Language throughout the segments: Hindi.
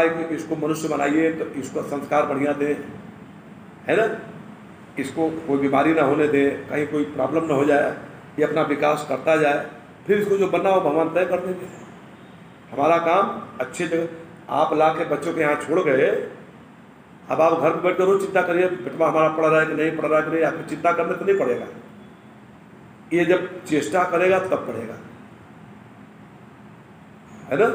कि इसको मनुष्य बनाइए तो इसको संस्कार बढ़िया दें, है ना, इसको कोई बीमारी ना होने दें, कहीं कोई प्रॉब्लम ना हो जाए, ये अपना विकास करता जाए, फिर इसको जो बनना हो भगवान तय कर देंगे। हमारा काम अच्छी जगह आप ला के बच्चों के यहाँ छोड़ गए, अब आप घर पर बैठ कर रोज चिंता करिए बेटवा हमारा पढ़ रहा है कि नहीं पढ़ रहा है कि नहीं, आपको चिंता करने तो नहीं पड़ेगा, ये जब चेष्टा करेगा तब पढ़ेगा, है ना।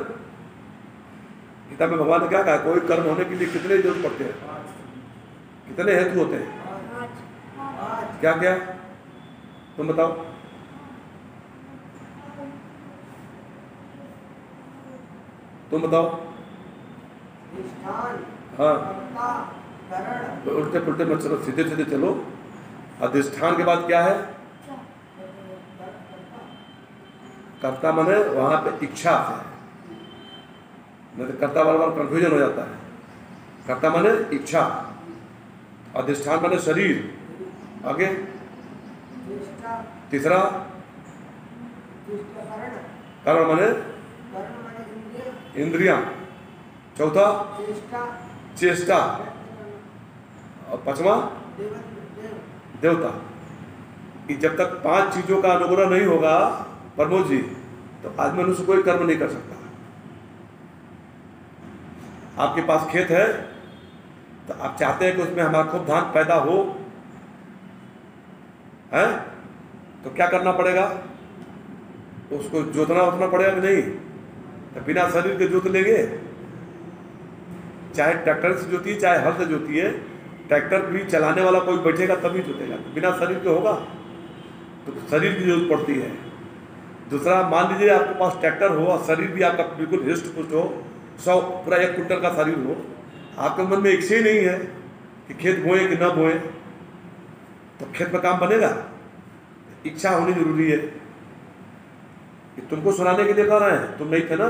गीता में भगवान ने क्या कहा, कोई कर्म होने के लिए कितने जरूरत पड़ते हैं, कितने हेतु होते हैं, क्या क्या तुम बताओ। तुम बताओ। हाँ, तो उल्टे पुल्टे मत चलो, सीधे सीधे चलो। अधिष्ठान के बाद क्या है, कर्ता माने वहां पे इच्छा है, नहीं तो कर्ता बार बार कंफ्यूजन हो जाता है। कर्ता माने इच्छा, अधिष्ठान माने शरीर, आगे तीसरा करण माने इंद्रियां, चौथा चेष्टा, और पांचवा देवता। जब तक 5 चीजों का अनुग्रह नहीं होगा प्रमोद जी, तो आदमी मनुष्य कोई कर्म नहीं कर सकता। आपके पास खेत है तो आप चाहते हैं कि उसमें हमारा खूब धान पैदा हो, है, तो क्या करना पड़ेगा, उसको जोतना उतना पड़ेगा कि नहीं, तो बिना शरीर के जोत लेंगे, चाहे ट्रैक्टर से जोती है चाहे हल से जोती है, ट्रैक्टर भी चलाने वाला कोई बैठेगा तभी जोतेगा, तो बिना शरीर के होगा, तो शरीर की जरूरत पड़ती है। दूसरा, मान लीजिए आपके पास ट्रैक्टर हो और शरीर भी आपका बिल्कुल हिस्ट पुष्ट हो, 100 पूरा 1 कुंटल का शरीर हो, आपके मन में इच्छा ही नहीं है कि खेत बोए कि ना बोए, तो खेत में काम बनेगा। इच्छा होनी जरूरी है। कि तुमको सुनाने के लिए कह रहे हैं, तुम नहीं थे ना,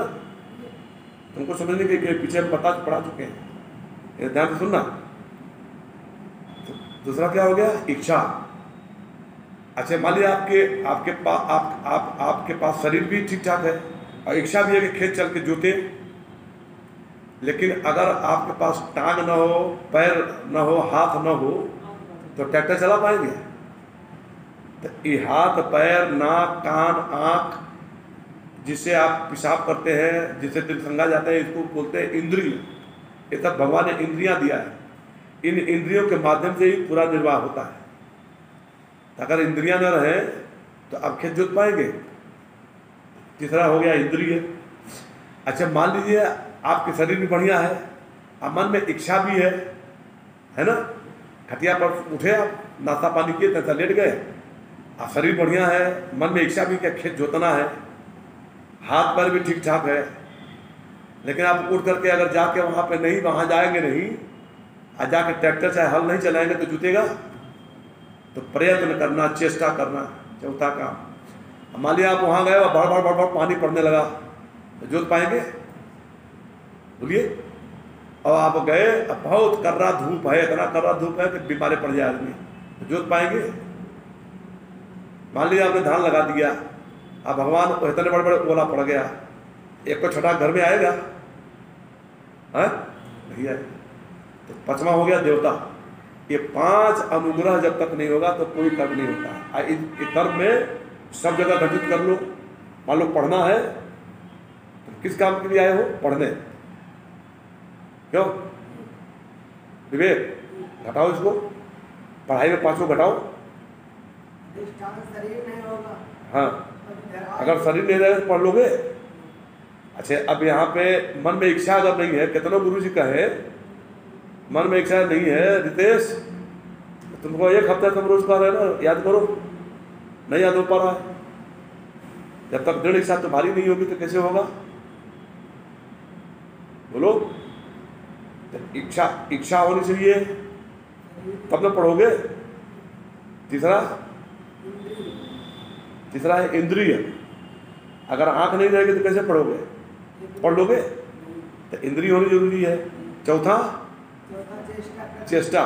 तुमको समझने के पीछे पढ़ा चुके हैं, ये ध्यान से सुनना। तो दूसरा क्या हो गया, इच्छा। अच्छा, मान लिया आपके पास शरीर भी ठीक ठाक है और इच्छा भी है कि खेत चल के जोते, लेकिन अगर आपके पास टांग ना हो, पैर ना हो, हाथ ना हो, तो ट्रैक्टर चला पाएंगे। तो ये हाथ, पैर, नाक, कान, आँख, जिससे आप पेशाब करते हैं, जिससे दिल संगा जाते हैं, इसको बोलते हैं इंद्रिय। ये सब भगवान ने इंद्रियां दिया है, इन इंद्रियों के माध्यम से ही पूरा निर्वाह होता है। अगर इंद्रियां न रहे तो आप खेत जोत पाएंगे। तीसरा हो गया इंद्रिय। अच्छा, मान लीजिए आपके शरीर भी बढ़िया है, अब मन में इच्छा भी है ना, खटिया पर उठे आप, नाश्ता पानी किए, तैसा लेट गए, अब शरीर बढ़िया है, मन में इच्छा भी क्या खेत जोतना है, हाथ पैर भी ठीक ठाक है, लेकिन आप उठ करके अगर जाके वहाँ पे नहीं, वहाँ जाएंगे नहीं, और जाके ट्रैक्टर चाहे हल नहीं चलाएंगे तो जुतेगा। तो प्रयत्न करना, चेष्टा करना, चौथा काम। मान लिया आप वहाँ गए और भड़ भड़ भड़ भड़ पानी पड़ने लगा, तो जोत पाएंगे, बोलिए। और आप गए, अब बहुत कर्रा धूप है, इतना कर्रा धूप है कि बीमारी पड़ जाए आदमी, तो जोत पाएंगे। मान लिया आपने धान लगा दिया, अब भगवान को इतने बड़े बड़े ओला पड़ गया, एक को छठा घर में आएगा, है नहीं आएगा। तो 5वां हो गया देवता। ये 5 अनुग्रह जब तक नहीं होगा तो कोई कर्म नहीं होता। इस कर्म में सब जगह घटित कर लो। मान लो पढ़ना है, तो किस काम के लिए आए हो, पढ़ने, क्यों विवेक, घटाओ इसको, पढ़ाई में 5 घटाओ। हाँ, अगर शरीर नहीं रहेगा तो पढ़ लोगे। अच्छा, अब यहाँ पे मन में इच्छा अगर नहीं है, कितनों गुरु जी कहे मन में इच्छा नहीं है, रितेश तुमको 1 हफ्ता तुम रोज कह रहे हो ना, याद करो, नहीं याद हो पा रहा है। जब तक दृढ़ इच्छा तुम्हारी नहीं होगी तो कैसे होगा, बोलो। तो इच्छा होनी चाहिए, तब तो पढ़ोगे। तीसरा है इंद्रिय। अगर आंख नहीं रहेगी तो कैसे पढ़ोगे, पढ़ लोगे, तो इंद्रिय होनी जरूरी है। चौथा चेष्टा।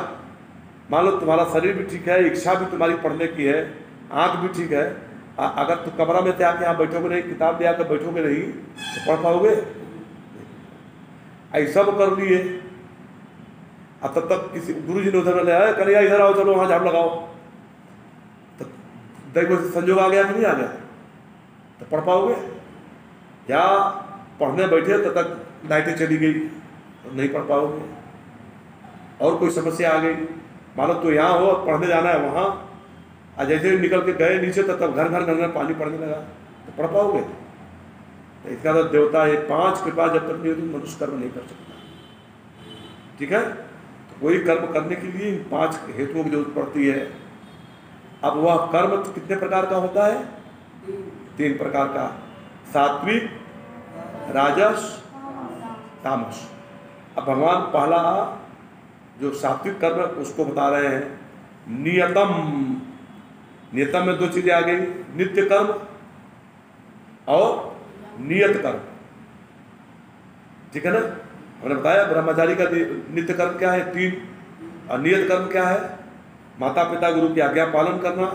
मान लो तुम्हारा शरीर भी ठीक है, इच्छा भी तुम्हारी पढ़ने की है, आंख भी ठीक है, अगर तुम कमरा में से आके यहाँ बैठोगे नहीं, किताब ले आकर बैठोगे नहीं, तो पढ़ पाओगे। ऐसा वो कर लिए। अब तब तक किसी गुरु जी ने उधर ले आया, कन्हैया इधर आओ, चलो वहाँ झाड़ू लगाओ। तो दैव से संजोग आ गया कि नहीं आ गया? तो पढ़ पाओगे? या पढ़ने बैठे तब तक लाइटें चली गई तो नहीं पढ़ पाओगे। और कोई समस्या आ गई, मानो तो यहाँ हो, पढ़ने जाना है वहाँ, और जैसे निकल के गए नीचे तब घर घर घर घर पानी पड़ने लगा, तो पढ़ पाओगे? तो इसका तो देवता है 5 कृपा जब तक नहीं होती मनुष्य कर्म नहीं कर सकता। ठीक है, तो कोई कर्म करने के लिए इन 5 हेतुओं की जरूरत पड़ती है। अब वह कर्म तो कितने प्रकार का होता है? 3 प्रकार का, सात्विक, राजस, तामस। अब भगवान पहला जो सात्विक कर्म है उसको बता रहे हैं। नियतम, नियतम में 2 चीजें आ गई, नित्य कर्म और नियत कर्म। ठीक है ना? हमने बताया ब्रह्मचारी का नित्य कर्म क्या है, 3, और नियत कर्म क्या है? माता पिता गुरु की आज्ञा पालन करना,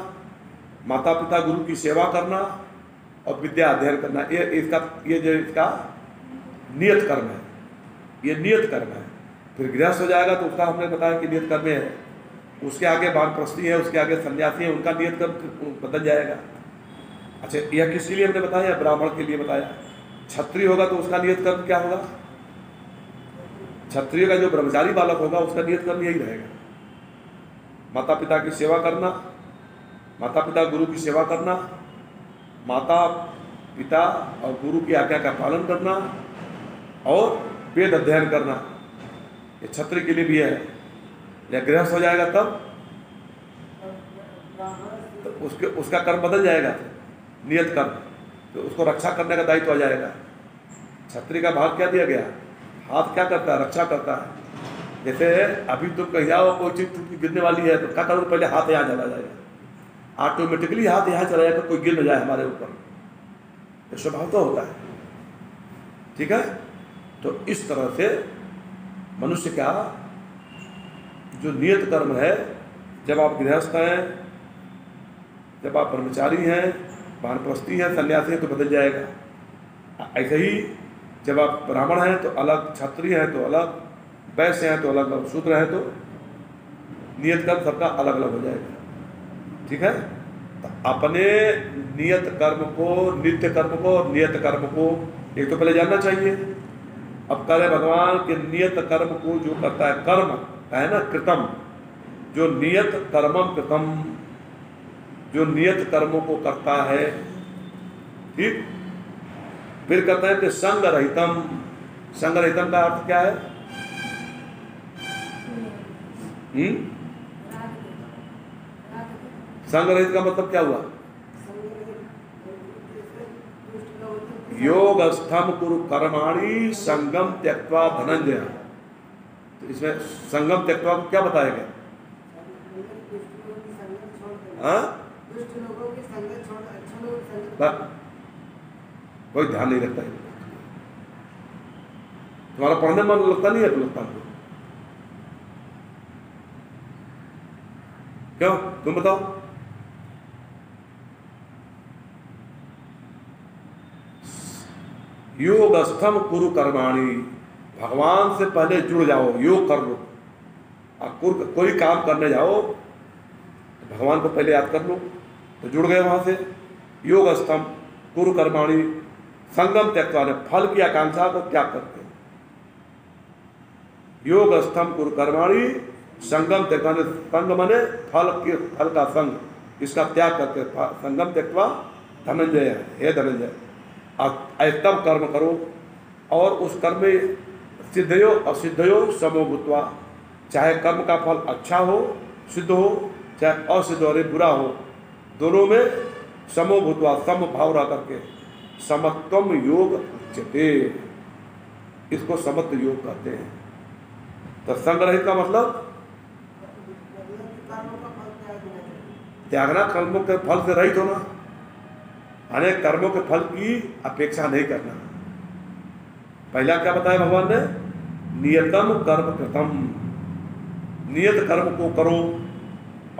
माता पिता गुरु की सेवा करना और विद्या अध्ययन करना। ये जो इसका नियत कर्म है, ये नियत कर्म है। फिर गृहस्थ हो जाएगा तो उसका हमने बताया कि नियत कर्म है। उसके आगे वानप्रस्थी है, उसके आगे सन्यासी है, उनका नियत कर्म बदल जाएगा। अच्छा, यह किसके लिए हमने बताया? ब्राह्मण के लिए बताया। क्षत्रिय होगा तो उसका नियत कर्म क्या होगा? क्षत्रिय का जो ब्रह्मचारी बालक होगा उसका नियत कर्म यही रहेगा, माता पिता की सेवा करना, माता पिता गुरु की सेवा करना, माता पिता और गुरु की आज्ञा का पालन करना और वेद अध्ययन करना। ये क्षत्रिय के लिए भी है। या गृहस्थ हो जाएगा तब तो उसका कर्म बदल जाएगा, नियत कर्म, तो उसको रक्षा करने का दायित्व आ जाएगा। क्षत्रिय का भाग क्या दिया गया? हाथ क्या करता है? रक्षा करता है। जैसे अभी तुम कहीं जाओ, कोई चीज टूटी गिरने वाली है तो क्या करोगे? पहले हाथ यहाँ चला जाएगा, ऑटोमेटिकली हाथ यहाँ चला जाएगा, कोई गिर न जाए हमारे ऊपर। ये स्वभाव तो होता है। ठीक है, तो इस तरह से मनुष्य का जो नियत कर्म है, जब आप गृहस्थ हैं, जब आप ब्रह्मचारी हैं, वानप्रस्थी हैं, सन्यासी हैं तो बदल जाएगा। ऐसे ही जब आप ब्राह्मण हैं तो अलग, क्षत्रिय हैं तो अलग, वैश्य हैं तो अलग, शूद्र हैं तो नियत कर्म सबका अलग अलग हो जाएगा। ठीक है, तो अपने नियत कर्म को, नित्य कर्म को और नियत कर्म को एक तो पहले जानना चाहिए। अब कह रहे भगवान के नियत कर्म को जो करता है, कर्म है ना, कृतम, जो नियत कर्मम कृतम, जो नियत कर्मों को करता है। ठीक, फिर कहते हैं कि संग रहितम। संग रहितम का अर्थ क्या है? संग रहित का मतलब क्या हुआ? योगस्थम कुरु कर्माणि संगम त्यक्त्वा धनंजय। तो इसमें संगम त्यक्त्वा को क्या बताया गया? कोई ध्यान नहीं रखता है। तुम्हारा पढ़ने में मन लगता नहीं है? तो लगता है क्यों? तुम बताओ। योगस्थम कुरु कर्माणि, भगवान से पहले जुड़ जाओ, योग कर लो। कोई काम करने जाओ तो भगवान को पहले याद कर लो, तो जुड़ गए वहां से। योगस्थम कुरु कर्माणि संगम त्यक्त्वा, फल की आकांक्षा को त्याग करके। योगस्थम कुरु कर्माणि संगम त्यक्त्वा, संग माने फल का संग, इसका त्याग करके संगम त्यक्त्वा धनंजय, हे धनंजय, तब कर्म करो। और उस कर्म में सिद्धयो असिद्धयो समो भूत्वा, चाहे कर्म का फल अच्छा हो, सिद्ध हो, चाहे असिद्ध हो, बुरा हो, दोनों में समो भूत्वा, सम भाव रह करके, समत्वम योग उच्यते, इसको समत्व योग कहते हैं। तो संग रहित का मतलब त्यागना, कर्मों के फल से रहित होना, अनेक कर्मों के फल की अपेक्षा नहीं करना। पहला क्या बताया भगवान ने? नियतम कर्म कृतम, नियत कर्म को करो।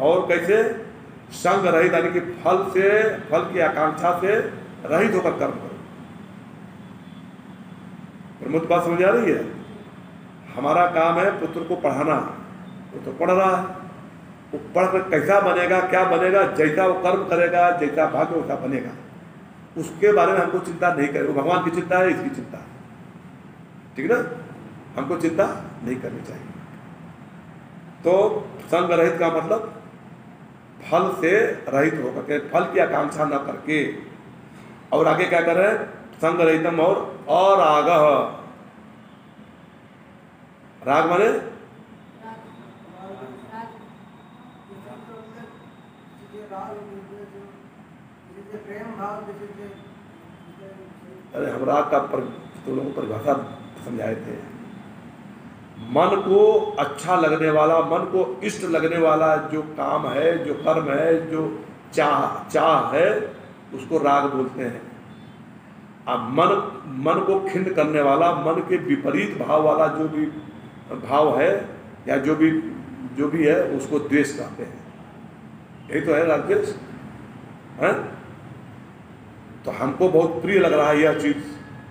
और कैसे? संग रहित, यानी कि फल की आकांक्षा से रहित होकर कर्म करो। प्रमुख बात समझ आ रही है? हमारा काम है पुत्र को पढ़ाना, वो तो पढ़ रहा है, वो पढ़ कर कैसा बनेगा, क्या बनेगा, जैसा वो कर्म करेगा, जैसा भाग्य वैसा बनेगा, उसके बारे में हमको चिंता नहीं करें। वो भगवान की चिंता है, इसकी चिंता है, ठीक ना, हमको चिंता नहीं करनी चाहिए। तो संग रहित का मतलब फल से रहित होकर के, फल की आकांक्षा न करके। और आगे क्या कर रहे हैं, संग रहितम और आगह, राग माने अरे हम राग का तो लोगों को परिभाषा समझाए थे, मन को अच्छा लगने वाला, मन को इष्ट लगने वाला जो काम है, जो कर्म है, जो चाह है, उसको राग बोलते हैं। अब मन को खिन्न करने वाला, मन के विपरीत भाव वाला जो भी भाव है या जो भी है, उसको द्वेष कहते हैं। यही तो है राग द्वेष है। तो हमको बहुत प्रिय लग रहा है यह चीज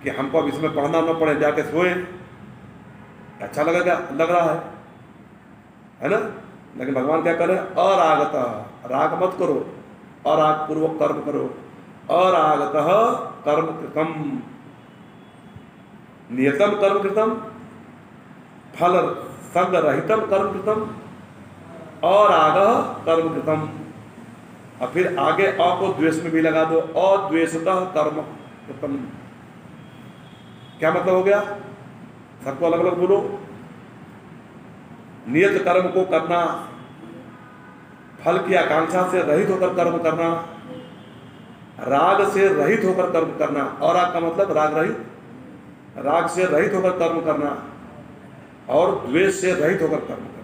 कि हमको अब इसमें पढ़ना न पड़े, जाके सोए, अच्छा लगेगा, लग रहा है ना। लेकिन भगवान क्या करे, अरागत, राग मत करो, अराग पूर्वक कर्म करो, अरागत कर्म कृतम, नियतम कर्म कृतम, फल संग रहितम कर्म कृतम, अराग कर्म कृतम। और फिर आगे अ को द्वेष में भी लगा दो, अद्वेषतः कर्म कृतम। क्या मतलब हो गया, सबको अलग अलग बोलो। नियत कर्म को करना, फल की आकांक्षा से रहित होकर कर्म करना, राग से रहित होकर कर्म करना। और राग का मतलब राग रहित, राग से रहित होकर कर्म करना और द्वेष से रहित होकर कर्म करना।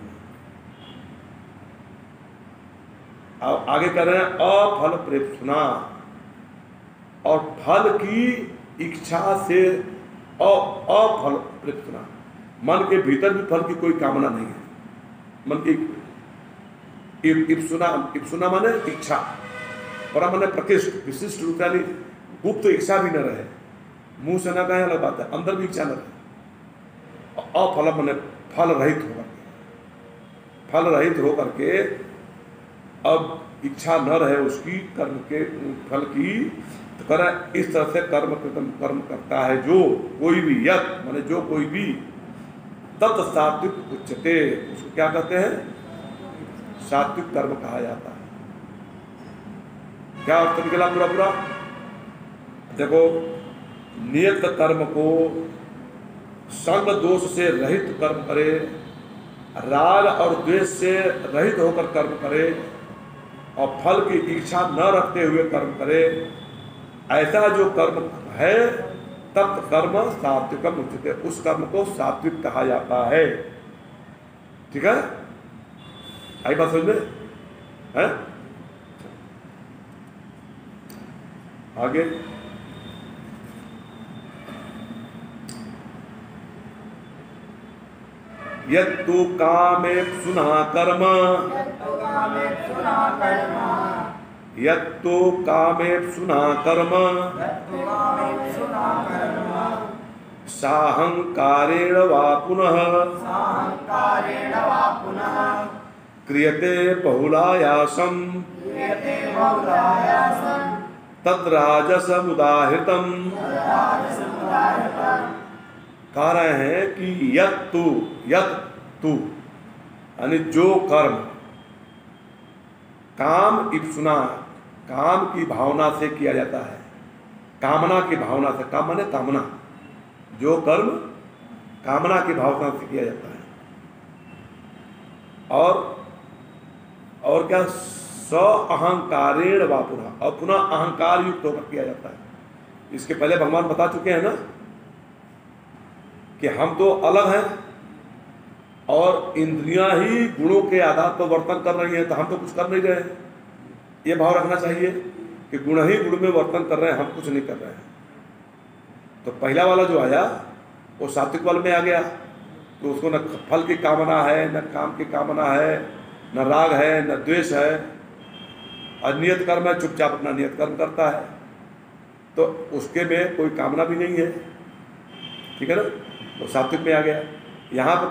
अब आगे कर रहे हैं अफल प्रेप्सुना, और फल की इच्छा से अफल प्रेप्सुना, मन के भीतर भी फल की कोई कामना नहीं है। मन की इप्सुना माने इच्छा, पर माने प्रकृष्ट विशिष्ट रूप यानी गुप्त इच्छा भी न रहे, मुंह से न कहे अलग बात है, अंदर भी इच्छा न रहे। अफल माने फल रहित होकर, फल रहित होकर के अब इच्छा न रहे उसकी कर्म के फल की, तो करे इस तरह से कर्म करता है जो कोई भी, यत माने जो कोई भी, तत् सात्विक उच्चते, उसको क्या कहते हैं, सात्विक कर्म कहा जाता है। क्या अर्थ निकला पूरा? देखो, नियत कर्म को संग दोष से रहित कर्म करे, राग और द्वेष से रहित होकर कर्म करे, और फल की इच्छा न रखते हुए कर्म करे, ऐसा जो कर्म है तत् कर्म सात्विकम उच्यते, उस कर्म को सात्विक कहा जाता है। ठीक है, आई बात समझ में है? आगे यत्तु कामेप्सुना कर्म, यत्तु कामेप्सुना कर्म, साहंकारेण वा पुनः क्रियते बहुलायासं तद्राजसमुदाहृतम्। कह रहे हैं कि यत्तु यानी जो कर्म काम इप्सुना, काम की भावना से किया जाता है, कामना की भावना से, काम माने कामना, जो कर्म कामना की भावना से किया जाता है, और क्या, स अहंकारेण वा पुनः, और पुनः अहंकार युक्त होकर किया जाता है। इसके पहले भगवान बता चुके हैं ना कि हम तो अलग हैं और इंद्रियां ही गुणों के आधार पर वर्तन कर रही हैं, तो हम तो कुछ कर नहीं रहे हैं। ये भाव रखना चाहिए कि गुण ही गुण में वर्तन कर रहे हैं, हम कुछ नहीं कर रहे हैं। तो पहला वाला जो आया वो सात्विक वाले में आ गया, तो उसको न फल की कामना है, न काम की कामना है, न राग है, न द्वेष है, और नियत कर्म है, चुपचाप अपना नियत कर्म करता है, तो उसके में कोई कामना भी नहीं है। ठीक है ना, तो सात्विक में आ गया। यहाँ पे